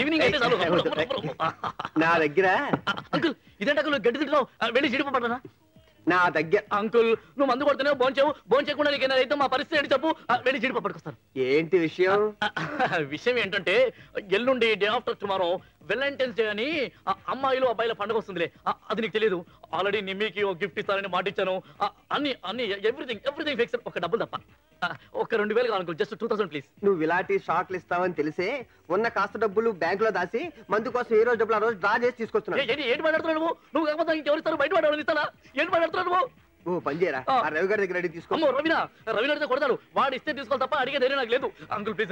Evening అయితే చాలు. నా దగ్గర అంకుల్ ఇదేంటి అంకుల్ గడ్డి తింటున్నావు? వెళ్ళి జీడిపడ్డా నా దగ్గర. అంకుల్ నువ్వు మందు కొడుతున్నావు, భోంచేవు చేయకుండా నీకు అయితే మా పరిస్థితి ఏంటి చెప్పు. వెళ్ళి జీడిపప్పు పట్టుకొస్తాను. ఏంటి విషయం? విషయం ఏంటంటే ఎల్లుండి day after tomorrow Valentine's day అని అమ్మాయిలు అబ్బాయిల పండుగ వస్తుందిలే. అది నీకు తెలియదు. ఆల్రెడీ నిమ్మీకి ఒక గిఫ్ట్ ఇస్తానని మాట ఇచ్చాను. అన్ని ఎవ్రీథింగ్ ఫిక్స్. ఒక డబ్బులు తప్ప ఒక 2000 కావాలి అంకుల్. Just 2000 please. నువ్వు ఇలాంటి షాక్లు ఇస్తావని తెలిసే ఉన్న కాస్త డబ్బులు బ్యాంకులో దాసి మందు కోసం ఏ రోజు డబ్బులు ఆ రోజు డ్రా చేసి తీసుకొస్తున్నావు. ఏంటి మాట్లాడుతున్నావు నువ్వు? కాకపోతే ఇంకెవరు ఇస్తారు? బయట వాడు ఇస్తానా? ఏంటి మాట్లాడుతున్నావు నువ్వు? ఓ పని చేయరా, రవి గారి దగ్గర తీసుకో. రవి అయితే కొడతాడు. వాడు ఇస్తే తీసుకోవాలి తప్ప అడిగే ధైర్యం నాకు లేదు. Uncle please.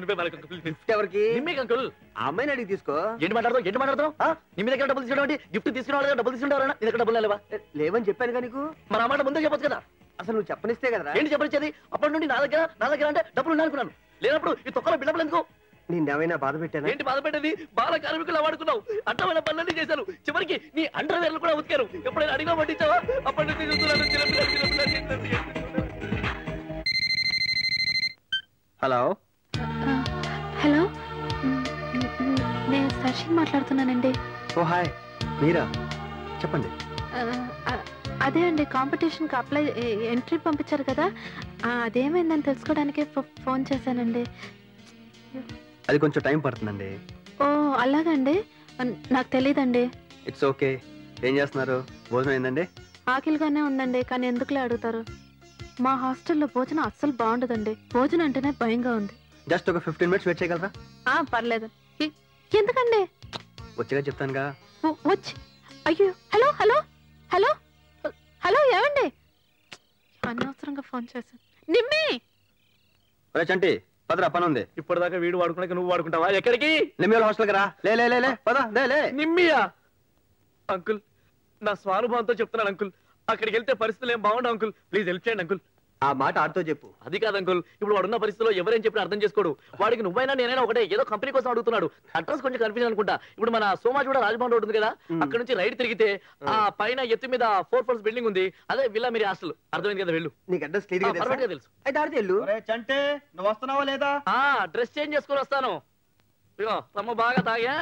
ఎవరికి? నిమ్మీకి అంకుల్. ఆ అమ్మాయిని అడిగి తీసుకో. ఏంటి మాట్లాడతావు? నిమ్మి దగ్గర డబ్బులు తీసుకోవడం, గిఫ్ట్ తీసుకునే డబ్బులు తీసుకుంటారా? నీ దగ్గర డబ్బులు లేవా? లేవని చెప్పాను కానీ నీకు. మరి ఆ మాట ముందే చెప్పొచ్చు కదా. అసలు నువ్వు చెప్పనిస్తే కదా. ఏంటి చెప్పనిచ్చేది? అప్పటి నుండి నా దగ్గర అంటే డబ్బులు ఉన్నాయనుకున్నాను. లేనప్పుడు ఈ తొక్కలో బిడ్డలు ఎందుకు? నేనేమైనా బాధ పెట్టాను? ఏంటి బాధ పెట్టేది? బాల కార్మికులు వాడుకున్నావు. అడ్డమైన పనులన్నీ చేశాను. చివరికి నీ అండర్వేర్లు కూడా ఉతికారు. ఎప్పుడైనా అడిగా పట్టించావా? అప్పటి నుంచి హలో హలో, నేను సర్షిన్ మాట్లాడుతున్నానండి. ఓ హాయ్, మీరా? చెప్పండి. అదే అండి, కాంపిటీషన్కి అప్లై ఎంట్రీ పంపించారు కదా, అదేమైందని తెలుసుకోవడానికి ఫోన్ చేశానండి. అది కొంచెం టైం పడుతుందండి. ఓ అలాగండి, నాకు తెలీదండి. It's okay. ఏం చేస్తున్నారు? భోజనం అయిందండి? ఆకలిగానే ఉందండి, కానీ ఎందుకులే అడుగుతారు? మా హాస్టల్లో భోజనం అస్సలు బాగుండదండి. భోజనం అంటేనే భయంగా ఉంది. జస్ట్ ఒక 15 minutes వెయిట్ చేయగలరా? పర్లేదు. ఎందుకండి? వచ్చేగా చెప్తానుగా. వచ్చి అయ్యో. హలో హలో హలో హలో, ఏమండి? అనవసరంగా ఫోన్ చేశాను. నిమ్మి చంటి పదరా, పని ఉంది. ఇప్పటిదాకా వీడు వాడుకున్నాక నువ్వు వాడుకుంటావా? ఎక్కడికి? నిమ్మి హాస్టల్కి రా. లే పద. నిమ్మియా? అంకుల్ నా స్వానుభవంతో చెప్తున్నాను అంకుల్. అక్కడికి వెళ్తే పరిస్థితులు ఏం బాగుండవు అంకుల్. ప్లీజ్ హెల్ప్ చేయండి అంకుల్. ఆ మాట ఆడుతో చెప్పు. అది కాదు అంకుల్, ఇప్పుడు వాడున్న పరిస్థితిలో ఎవరేం చెప్పినా అర్థం చేసుకోడు. వాడికి నువ్వైనా నేనైనా ఒకటే, ఏదో కంపెనీ కోసం అడుగుతున్నాడు. అడ్రస్ కొంచెం కన్ఫ్యూజన్ అనుకుంటా. ఇప్పుడు మన సోమాజ్ కూడా రాజభవన్ రోడ్ ఉంది కదా, అక్కడ నుంచి రైట్ తిరిగితే ఆ పైన ఎత్తు మీద 4 floors బిల్డింగ్ ఉంది. అదే విల్లా మీరు హాస్టల్. అర్థమైంది కదా? వెళ్ళు. నీకు అడ్రస్ క్లియర్ గా తెలుసు. అయితే ఆడితే వెళ్ళు. చంటే నువ్వు వస్తున్నావా లేదా? డ్రెస్ చేంజ్ చేసుకొని వస్తాను. ఇగో రమ్మ బాగా తాగా.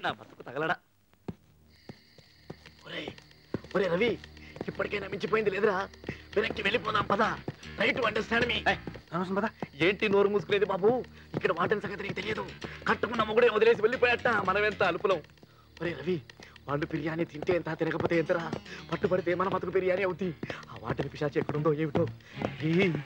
నా బతుకు తగలడా. ఒరే రవి, ఇప్పటికైనా మించిపోయింది లేదురా. వెనక్కి వెళ్ళిపోదాం పదా. రైట్ టు అండర్స్టాండ్ మీ. ఏంటి నోరు మూసుకునేది బాబు? ఇక్కడ వాటిని సంగతి నీకు తెలియదు. కట్టుకున్న మొగుడే వదిలేసి వెళ్ళిపోయాట. మనం ఎంత అలుపులం. ఒరే రవి, వాళ్ళు బిర్యానీ తింటే ఎంత, తినకపోతే ఎంతరా? పట్టుబడితే మన బతుకు బిర్యానీ అవుద్ది. ఆ వాటిని పిశాచి ఎక్కడుందో ఏమిటో. వెళ్ళు.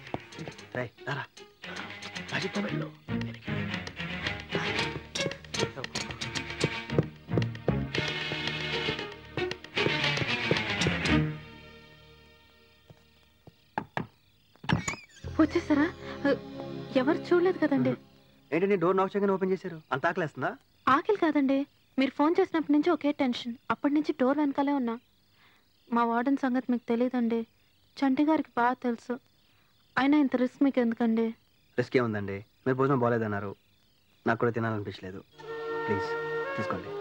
వచ్చేసారా? ఎవరు చూడలేదు కదండి. ఏంటండి డోర్ నాక్ చేయగానే ఓపెన్ చేశారు? అంత ఆకలేస్తుందా? ఆకలి కాదండి, మీరు ఫోన్ చేసినప్పటి నుంచి ఒకే టెన్షన్. అప్పటి నుంచి డోర్ వెనకాలే ఉన్నా. మా వార్డెన్ సంగతి మీకు తెలియదండి. చంటి గారికి బాగా తెలుసు. అయినా ఇంత రిస్క్ మీకు ఎందుకండి? రిస్క్ ఏముందండి, మీరు భోజనం బాగాలేదన్నారు. నాకు కూడా తినాలనిపించలేదు. ప్లీజ్ తీసుకోండి.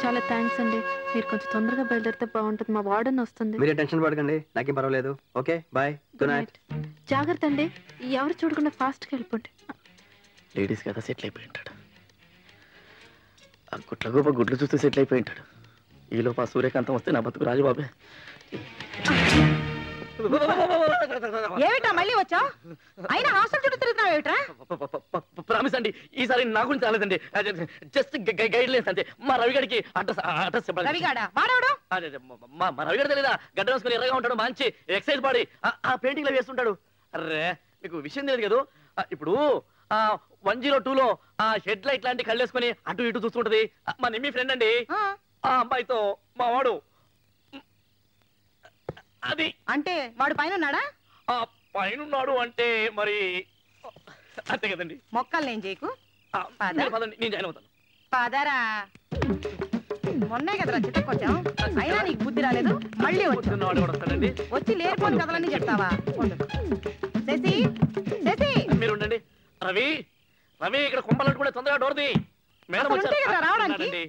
చాలా థ్యాంక్స్ అండి. మీరు కొంచెం తొందరగా బయలుదేరితే బాగుంటుంది. మా వార్డెన్ వస్తుంది. మీరే టెన్షన్ పడకండి, నాకేం పర్వాలేదు. Okay bye, good night. జాగ్రత్త అండి, ఎవరు చూడకుండా ఫాస్ట్గా వెళ్ళిపోండి. లేడీస్ కదా సెటిల్ అయిపోయి ఉంటాడు. ఆ గుట్ల గోప గుడ్లు చూస్తే సెటిల్ అయిపోయి ఉంటాడు. ఈలోపు ఆ సూర్యకాంతం వస్తే నా బతుకు రాజుబాబే. ఏమిటా మళ్ళీ వచ్చా? అయినా హాస్టల్ చుట్టూ తిరుగుతున్నావు ఏమిట్రా? ప్రామిస్ అండి, ఈసారి నా గురించి రాలేదండి. జస్ట్ గైడ్ లైన్స్ అంతే. మా రవిగాడికి అడ్రస్ చెప్పండి. రవిగాడా? వాడవడు? మా రవిగాడు తెలీదా? గడ్డ వేసుకుని ఎర్రగా ఉంటాడు, మంచి ఎక్సైజ్ బాడీ, ఆ పెయింటింగ్ లో వేస్తుంటాడు. అర్రే మీకు విషయం తెలియదు కదా. ఇప్పుడు 102లో ఆ హెడ్ లైట్ లాంటి కళ్ళేసుకుని అటు ఇటు చూస్తుంటది మా నిమ్మి ఫ్రెండ్ అండి. ఆ అమ్మాయితో మా వాడు అది. అంటే వాడు పైన ఉన్నాడా? పైన అంటే మరి అంతే కదండి. మొక్కలు నేను చేయకు. నేను జాయిన్ అవుతాను. పదరా. మొన్నే కదరా చిత్తకొచ్చాం, అయినా నీకు బుద్ధి రాలేదు. మళ్ళీ వస్తానండి. వచ్చి లేనిపోని కథలన్నీ చెప్తావా? శశి శశి మీరు ఉండండి. రవి రవి ఇక్కడ కుంభలంటూ కూడా తొందరగా డోర్ది. మేడం రావడానికి.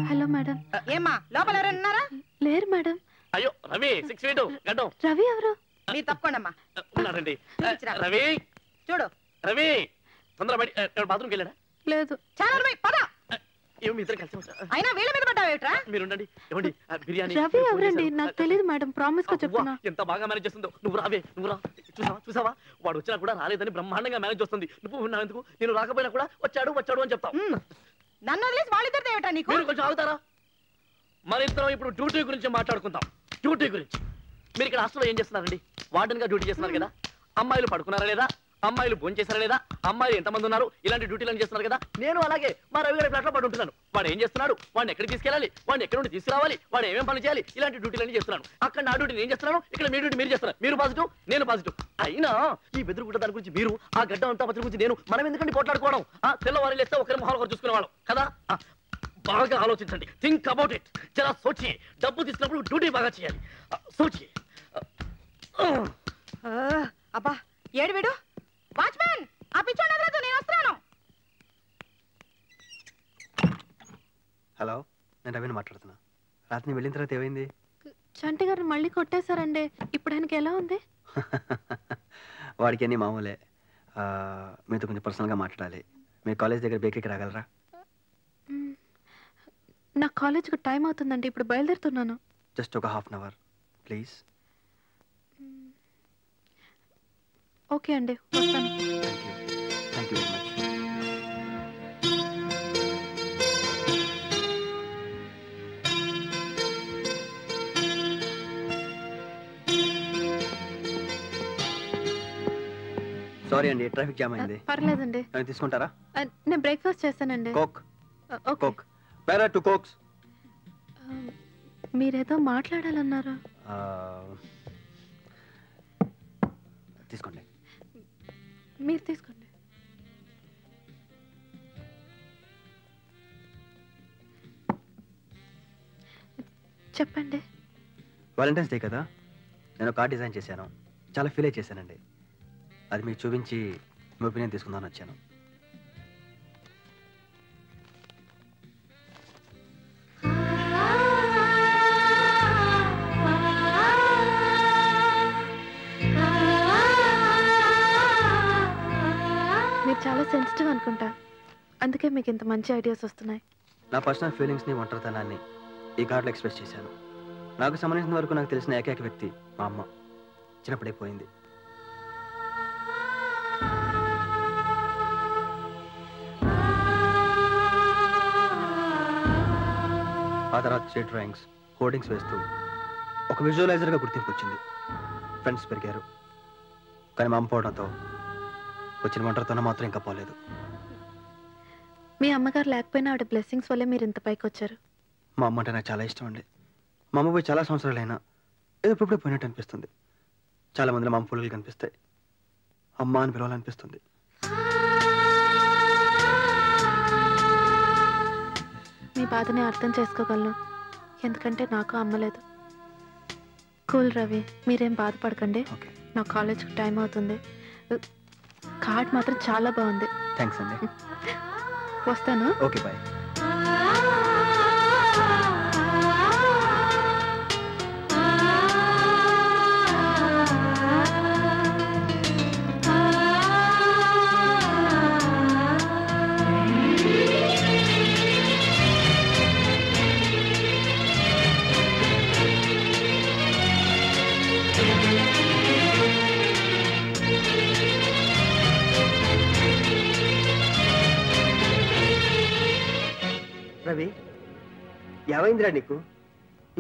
Hello madam. ఏమ్మా లోపల ఎవరైనా ఉన్నారా? లేరు మేడం. అయ్యో రవి 6 feet గడ్డం. రవి ఎవరు? మీరు తప్పకుండా అమ్మా ఉన్నారండి. రవి చూడు, రవి తొందర బయట బాత్రూమ్కి వెళ్ళాడా? లేదు. చాలా పద. ఏమో మీ ఇద్దరు కలిసి వచ్చా? అయినా వీళ్ళ మీద పడ్డావేట్రా? మీరు ఉండండి. ఏమండి బిర్యానీ రవి ఎవరండి? నాకు తెలియదు మేడం, ప్రామిస్ గా చెప్తున్నా. ఎంత బాగా మేనేజ్ చేస్తుందో. నువ్వు రావే, నువ్వు రా. చూసావా వాడు వచ్చినా కూడా రాలేదని బ్రహ్మాండంగా మేనేజ్ చేస్తుంది. నువ్వు ఉన్నావెందుకు? నేను రాకపోయినా కూడా వచ్చాడు అని చెప్తావు. నన్ను వదిలేసి వాళ్ళిద్దరితో ఏమిటా నీకు? మీరు కొంచెం ఆగుతారా? మన ఇద్దరం ఇప్పుడు డ్యూటీ గురించి మాట్లాడుకుందాం. డ్యూటీ గురించి. మీరు ఇక్కడ హాస్టల్లో ఏం చేస్తున్నారండి? వార్డెన్ గా డ్యూటీ చేస్తున్నారు కదా. అమ్మాయిలు పడుకున్నారా లేదా? అమ్మాయిలు భోజనం చేశారా లేదా? అమ్మాయిలు ఎంతమంది ఉన్నారు? ఇలాంటి డ్యూటీలను చేస్తున్నారు కదా. నేను అలాగే మా రవి గారి ఫ్లాట్ లో పడి ఉంటున్నాను. వాడు ఏం చేస్తున్నాడు? వాడిని ఎక్కడికి తీసుకెళ్ళాలి? వాడిని ఎక్కడి నుండి తీసుకురావాలి? వాడు ఏమేం పని చేయాలి? ఇలాంటి డ్యూటీలన్నీ చేస్తున్నాను. అక్కడ నా డ్యూటీ నేను చేస్తున్నాను, ఇక్కడ మీ డ్యూటీ మీరు చేస్తున్నారు. మీరు పాజిటివ్, నేను పాజిటివ్. అయినా ఈ బెదురుగుడ్డ దాని గురించి మీరు, ఆ గడ్డ అంతా పచ్చడి గురించి నేను, మనం ఎందుకంటే పోట్లాడుకోవడం? తెల్లవారు లేస్తే ఒకరి మొహాలు ఒకరు చూసుకునేవాళ్ళం కదా. బాగా ఆలోచించండి. Think about it. జరా సోచి. డబ్బు తీసుకున్నప్పుడు డ్యూటీ బాగా చేయాలి. సోచి. అబ్బా ఏడు వీడు. వాచ్మెన్, ఆ పిచ్చోడు వదలొద్దు, నేను వస్తున్నాను. హలో, నేను రవిని మాట్లాడుతున్నా. రాత్రి వెళ్ళిన తర్వాత ఏమైంది? చంటి గారు మళ్ళీ కొట్టేశారండి. ఇప్పుడు ఆయనకి ఎలా ఉంది? వాడికి అన్నీ మామూలే. మీతో కొంచెం పర్సనల్గా మాట్లాడాలి. మీ కాలేజ్ దగ్గర బేకరీకి రాగలరా? నా కాలేజ్కి టైం అవుతుందండి, ఇప్పుడు బయలుదేరుతున్నాను. జస్ట్ ఒక half an hour please. Okay అండి, వస్తాను. Thank you very much. Sorry అండి, ట్రాఫిక్ జామ్ అయింది. పర్లేదండి. తీసుకుంటారా? నేను బ్రేక్ఫాస్ట్ చేస్తానండి. Coke. Okay. Coke. Bearer 2 cokes. మీరేదో మాట్లాడాలన్నారు. తీసుకోండి. మీరు తీసుకోండి. చెప్పండి. వాలంటైన్స్ డే కదా, నేను కార్డ్ డిజైన్ చేశాను. చాలా ఫీల్ అయి చేశానండి. అది మీకు చూపించి మీ ఒపీనియన్ తీసుకుందామని వచ్చాను. మీరు చాలా సెన్సిటివ్ అనుకుంటా, అందుకే మీకు ఇంత మంచి ఐడియాస్ వస్తున్నాయి. నా పర్సనల్ ఫీలింగ్స్ని, ఒంటరితనాన్ని ఈ కార్డులో ఎక్స్ప్రెస్ చేశాను. నాకు సంబంధించిన వరకు నాకు తెలిసిన ఏకైక వ్యక్తి మా అమ్మ. చిన్నప్పుడే పోయింది. ఆ తర్వాత స్ట్రీట్ డ్రాయింగ్స్, హోర్డింగ్స్ వేస్తూ ఒక విజువలైజర్గా గుర్తింపు వచ్చింది. ఫ్రెండ్స్ పెరిగారు. కానీ మా అమ్మ పోవడంతో వచ్చిన ఒంటరితనం మాత్రం ఇంకా పోలేదు. మీ అమ్మగారు లేకపోయినా ఆవిడ బ్లెస్సింగ్స్ వల్లే మీరు ఇంత పైకి వచ్చారు. మా అమ్మ అంటే నాకు చాలా ఇష్టం అండి. మా అమ్మ పోయి చాలా సంవత్సరాలైనా ఏదో ఇప్పుడే పోయినట్టు అనిపిస్తుంది. చాలా మందిలో మా అమ్మ పులుగులు కనిపిస్తాయి. అమ్మ అని పిలవాలనిపిస్తుంది. మీ బాధని అర్థం చేసుకోగలను, ఎందుకంటే నాకు అమ్మలేదు. కూల్ రవి, మీరేం బాధపడకండి. నా కాలేజ్కి టైం అవుతుంది. కార్డ్ మాత్రం చాలా బాగుంది. థ్యాంక్స్ అండి. వస్తాను. Okay, bye. రవి, ఏమైందిరా నీకు?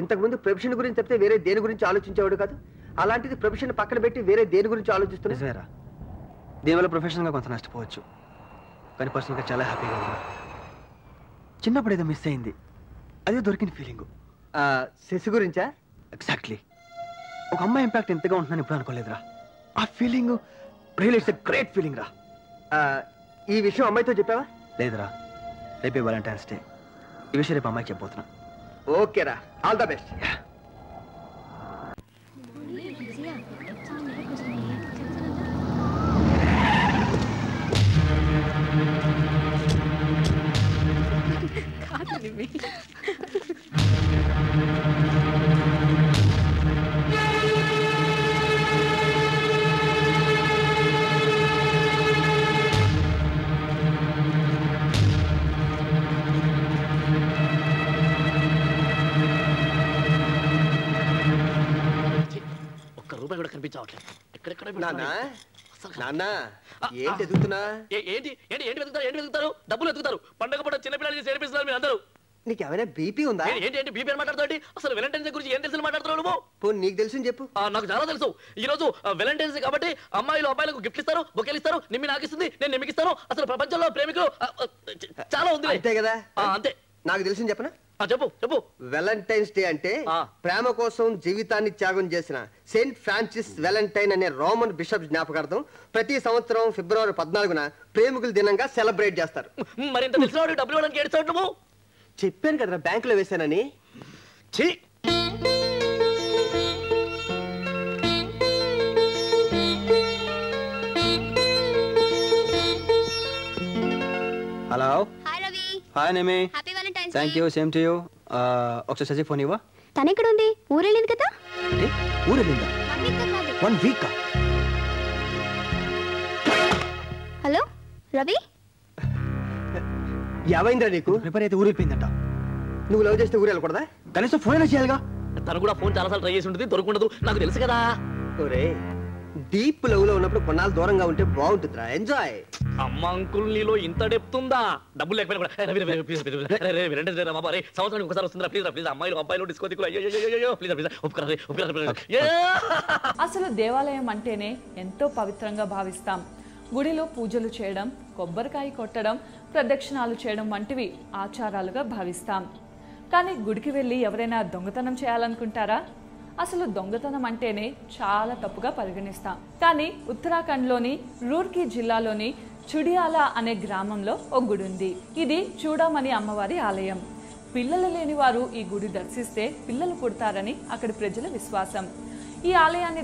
ఇంతకుముందు ప్రొఫెషన్ గురించి చెప్తే వేరే దేని గురించి ఆలోచించేవాడు కాదు. అలాంటిది ప్రొఫెషన్ పక్కన పెట్టి వేరే దేని గురించి ఆలోచిస్తున్నా. నిజమేరా, దీనివల్ల ప్రొఫెషనల్గా కొంత నష్టపోవచ్చు, కానీ పర్సనల్గా చాలా హ్యాపీగా ఉన్నా. చిన్నప్పుడు ఏదో మిస్ అయింది, అదే దొరికిన ఫీలింగ్. శశి గురించా? ఎగ్జాక్ట్లీ. ఒక అమ్మాయి ఇంపాక్ట్ ఎంతగా ఉంటుందని ఇప్పుడు అనుకోలేదురా. ఆ feeling really it's a great feeling రా. ఈ విషయం అమ్మాయితో చెప్పావా? లేదురా, రేపే వాలంటైన్స్ డే. ఈ విషయం రేపు అమ్మాయికి చెప్పబోతున్నా. ఓకేరా, ఆల్ ద బెస్ట్. చావట్లేదు. ఎక్కడెక్కడ నాన్న నాన్న ఏంటి ఎదుగుతున్నా? ఏంటి ఏంటి ఏంటి వెతుకుతారు? ఏంటి వెతుకుతారు? డబ్బులు వెతుకుతారు. పండగ పూట చిన్నపిల్లలు చేర్పిస్తున్నారు మీరు అందరూ. నీకు ఏమైనా బీపీ ఉందా? ఏంటి ఏంటి బీపీ అని మాట్లాడుతావు? అసలు వ్యాలంటైన్స్ డే గురించి ఏం తెలుసు మాట్లాడుతున్నావు నువ్వు? పోనీ నీకు తెలుసు చెప్పు. నాకు చాలా తెలుసు. ఈ రోజు వ్యాలంటైన్స్ డే కాబట్టి అమ్మాయిలు అబ్బాయిలకు గిఫ్ట్ ఇస్తారు, బొకేలు ఇస్తారు, నిమ్మి నాకు ఇస్తుంది, నేను నిమ్మికి ఇస్తాను. అసలు ప్రపంచంలో ప్రేమికులు చాలా ఉంది. అంతే కదా? అంతే. నాకు తెలుసు చెప్పనా? చెప్పు చెప్పు. వ్యాలంటైన్స్ డే అంటే ప్రేమ కోసం జీవితాన్ని త్యాగం చేసిన సెయింట్ ఫ్రాన్సిస్ వ్యాలంటైన్ అనే రోమన్ బిషప్ జ్ఞాపకార్థం ప్రతి సంవత్సరం ఫిబ్రవరి 14న ప్రేమికుల దినంగా సెలబ్రేట్ చేస్తారు. మరి ఇంత తెలిసిన వాడు డబ్బులు ఇవ్వడానికి ఏడుస్తావు నువ్వు? చెప్పాను కదరా బ్యాంకులో వేసానని. హలో. హాయ్ రవి. హాయ్ నేమి. Happy Valentine's day. Thank you, same to you. ఒకసారి సజీ ఫోన్ ఇవ్వ. తను ఎక్కడ ఉంది? ఊరెళ్ళింది కదా? అంటే ఊరెళ్ళిందా? 1 వీక్ కాదు. 1 వీక్. హలో రవి. ఏమైందిరా నీకు? ప్రిపేర్ అయితే ఊరెళ్ళిపోయిందంట. నువ్వు లవ్ చేస్తే ఊరు వెళ్ళకూడదా? కనీసం ఫోన్ అయినా చేయాలిగా. తను కూడా ఫోన్ చాలాసార్లు ట్రై చేసి ఉంటుంది, దొరకఉండదు, నాకు తెలుసు కదా. ఒరే డీప్ లవ్ లో ఉన్నప్పుడు కొన్నాళ్ళు దూరంగా ఉంటే బాగుంటుందిరా. ఎంజాయ్. అమ్మ అంకుల్ నీలో ఇంత డెప్త్ ఉందా? డబ్బులు లేకపోయినా కూడా సంవత్సరానికి ఒకసారి వస్తుందా? Please please. అమ్మాయిలు అబ్బాయిలు డిస్కో దిక్కులు అయ్యో ప్లీజ్ ప్లీజ్ ఒప్పుకోరా. అసలు దేవాలయం అంటేనే ఎంతో పవిత్రంగా భావిస్తాం. గుడిలో పూజలు చేయడం, కొబ్బరికాయ కొట్టడం, ప్రదక్షిణాలు చేయడం వంటివి ఆచారాలుగా భావిస్తాం. కానీ గుడికి వెళ్ళి ఎవరైనా దొంగతనం చేయాలనుకుంటారా? అసలు దొంగతనం అంటేనే చాలా తప్పుగా పరిగణిస్తాం. కానీ ఉత్తరాఖండ్లోని రూర్కీ జిల్లాలోని చుడియాలా అనే గ్రామంలో ఒక గుడి ఉంది. ఇది చూడమని అమ్మవారి ఆలయం. పిల్లలు లేని వారు ఈ గుడి దర్శిస్తే పిల్లలు పుడతారని అక్కడి ప్రజల విశ్వాసం. ఈ ఆలయాన్ని